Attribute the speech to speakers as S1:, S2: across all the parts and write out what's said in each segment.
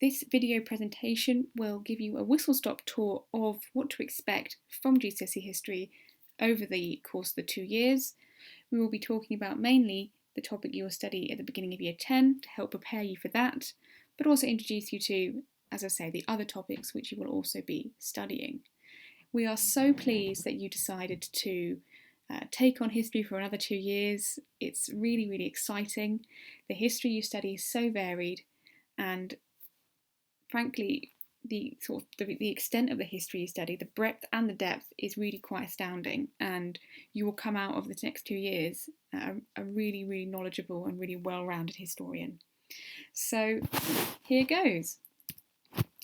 S1: This video presentation will give you a whistle-stop tour of what to expect from GCSE history over the course of the 2 years. We will be talking about mainly the topic you will study at the beginning of year 10 to help prepare you for that, but also introduce you to, as I say, the other topics which you will also be studying. We are so pleased that you decided to take on history for another 2 years. It's really, really exciting. The history you study is so varied, and frankly, the extent of the history you study, the breadth and the depth, is really quite astounding, and you will come out of the next 2 years a really, really knowledgeable and really well-rounded historian. So here goes.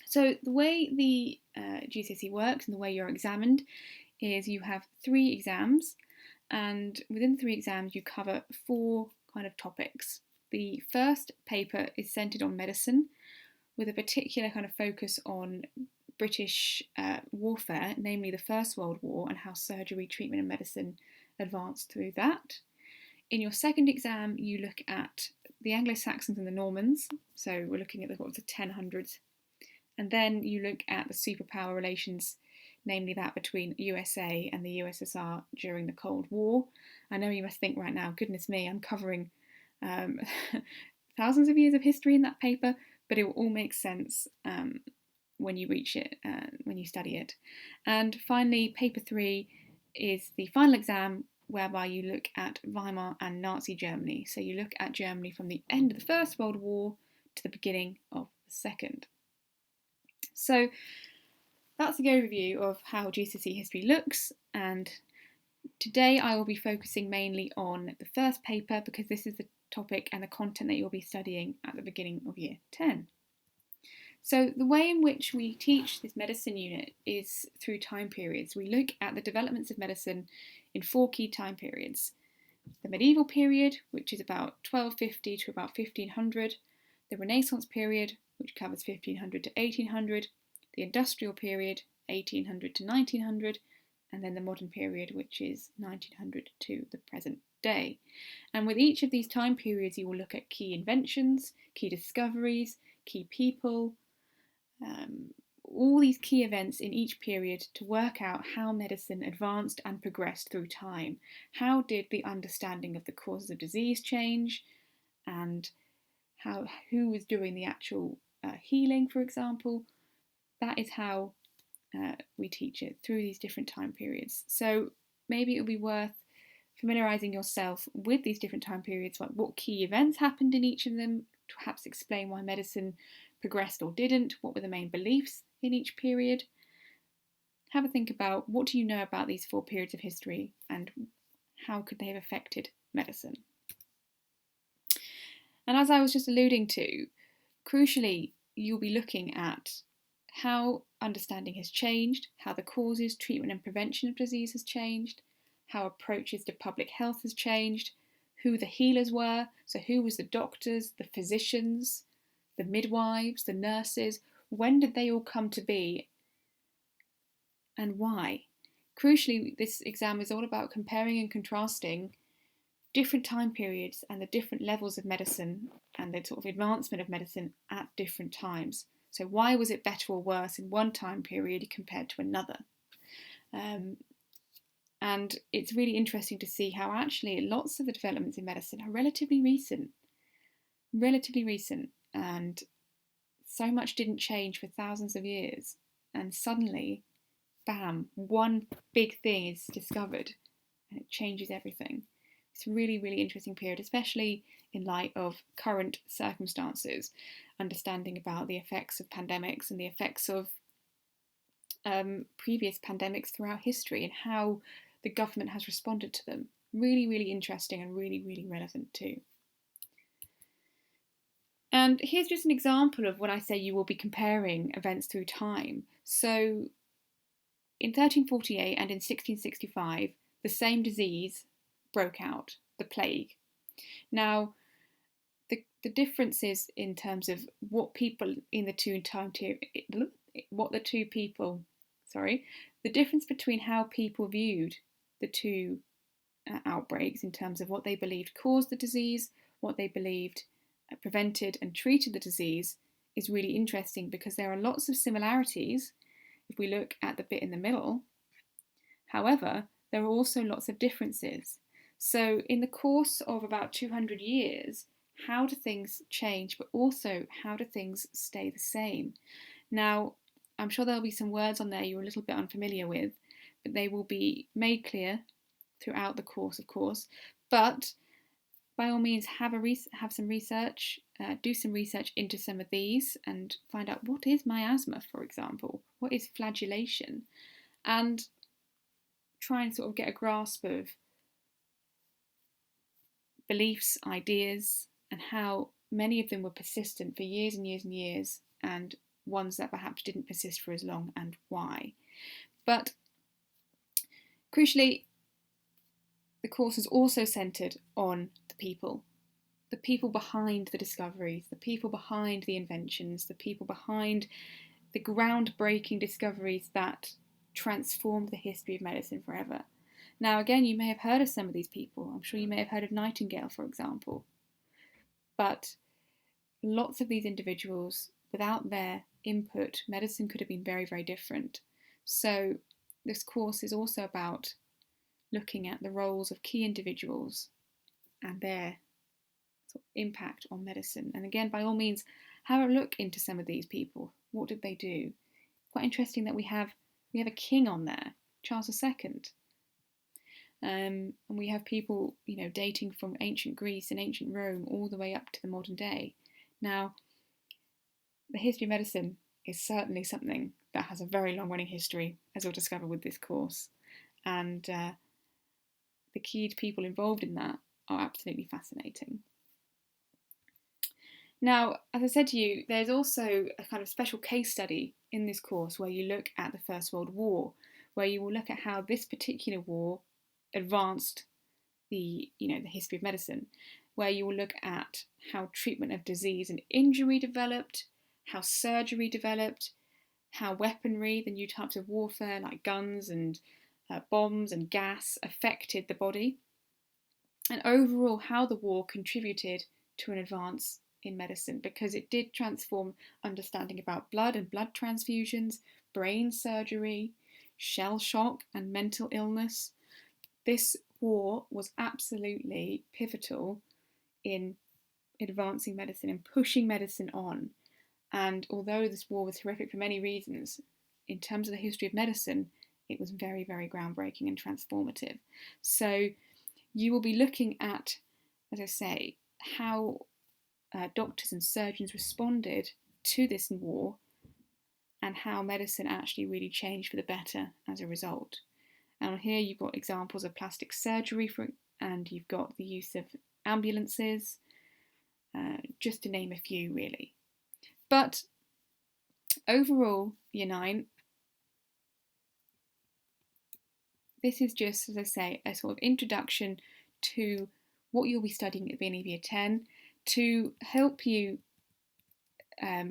S1: So the way the GCSE works and the way you're examined is you have 3 exams, and within the 3 exams you cover 4 kind of topics. The first paper is centred on medicine, with a particular kind of focus on British warfare, namely the First World War, and how surgery, treatment and medicine advanced through that. In your second exam, you look at the Anglo-Saxons and the Normans, so we're looking at the 1000s, and then you look at the superpower relations, namely that between USA and the USSR during the Cold War. I know you must think right now, goodness me, I'm covering thousands of years of history in that paper, but it will all make sense when you reach it, when you study it. And finally, paper 3 is the final exam, whereby you look at Weimar and Nazi Germany. So you look at Germany from the end of the First World War to the beginning of the Second. So that's the overview of how GCSE history looks, and today I will be focusing mainly on the first paper because this is the topic and the content that you'll be studying at the beginning of year 10. So the way in which we teach this medicine unit is through time periods. We look at the developments of medicine in 4 key time periods. The medieval period, which is about 1250 to about 1500, the Renaissance period, which covers 1500 to 1800, the industrial period, 1800 to 1900, and then the modern period, which is 1900 to the present day. And with each of these time periods, you will look at key inventions, key discoveries, key people, all these key events in each period to work out how medicine advanced and progressed through time. How did the understanding of the causes of disease change, and who was doing the actual healing, for example. That is how we teach it through these different time periods. So maybe it would be worth familiarising yourself with these different time periods, like what key events happened in each of them, to perhaps explain why medicine progressed or didn't, what were the main beliefs in each period. Have a think about what do you know about these 4 periods of history and how could they have affected medicine. And as I was just alluding to, crucially, you'll be looking at how understanding has changed, how the causes, treatment and prevention of disease has changed, how approaches to public health has changed, who the healers were, so who was the doctors, the physicians, the midwives, the nurses, when did they all come to be and why? Crucially, this exam is all about comparing and contrasting different time periods and the different levels of medicine and the sort of advancement of medicine at different times. So why was it better or worse in one time period compared to another? And it's really interesting to see how actually lots of the developments in medicine are relatively recent, and so much didn't change for thousands of years, and suddenly, bam, one big thing is discovered and it changes everything. It's a really, really interesting period, especially in light of current circumstances, understanding about the effects of pandemics and the effects of previous pandemics throughout history and how the government has responded to them. Really, really interesting and really, really relevant too. And here's just an example of when I say you will be comparing events through time. So in 1348 and in 1665, the same disease broke out, the plague. Now, the differences in terms of what people in the two time the difference between how people viewed the two outbreaks in terms of what they believed caused the disease, what they believed prevented and treated the disease, is really interesting because there are lots of similarities if we look at the bit in the middle. However, there are also lots of differences. So in the course of about 200 years, how do things change, but also how do things stay the same? Now, I'm sure there'll be some words on there you're a little bit unfamiliar with, but they will be made clear throughout the course, of course. But by all means, have some research, do some research into some of these and find out what is miasma, for example, what is flagellation, and try and sort of get a grasp of beliefs, ideas, and how many of them were persistent for years and years and years, and ones that perhaps didn't persist for as long, and why. But crucially, the course is also centred on the people behind the discoveries, the people behind the inventions, the people behind the groundbreaking discoveries that transformed the history of medicine forever. Now, again, you may have heard of some of these people. I'm sure you may have heard of Nightingale, for example. But lots of these individuals, without their input, medicine could have been very, very different. So this course is also about looking at the roles of key individuals and their sort of impact on medicine. And again, by all means, have a look into some of these people. What did they do? Quite interesting that we have a king on there, Charles II. And we have people, dating from ancient Greece and ancient Rome all the way up to the modern day. Now, the history of medicine is certainly something that has a very long-running history, as we'll discover with this course. And the key people involved in that are absolutely fascinating. Now, as I said to you, there's also a kind of special case study in this course where you look at the First World War, where you will look at how this particular war advanced the history of medicine, where you will look at how treatment of disease and injury developed, how surgery developed, how weaponry, the new types of warfare like guns and bombs and gas affected the body, and overall how the war contributed to an advance in medicine, because it did transform understanding about blood and blood transfusions, brain surgery, shell shock and mental illness. This war was absolutely pivotal in advancing medicine and pushing medicine on. And although this war was horrific for many reasons, in terms of the history of medicine, it was very, very groundbreaking and transformative. So you will be looking at, as I say, how doctors and surgeons responded to this war and how medicine actually really changed for the better as a result. And here you've got examples of plastic surgery, and you've got the use of ambulances, just to name a few really. But overall, Year 9, this is just, as I say, a sort of introduction to what you'll be studying at the beginning of Year 10 to help you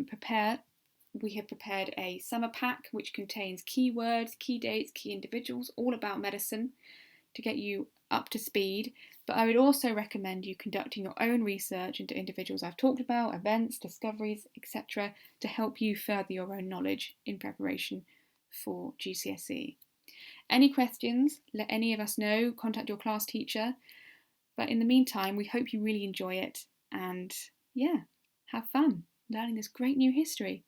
S1: prepare. We have prepared a summer pack which contains key words, key dates, key individuals, all about medicine to get you up to speed. But I would also recommend you conducting your own research into individuals I've talked about, events, discoveries, etc., to help you further your own knowledge in preparation for GCSE. Any questions, let any of us know, contact your class teacher. But in the meantime, we hope you really enjoy it and, have fun learning this great new history.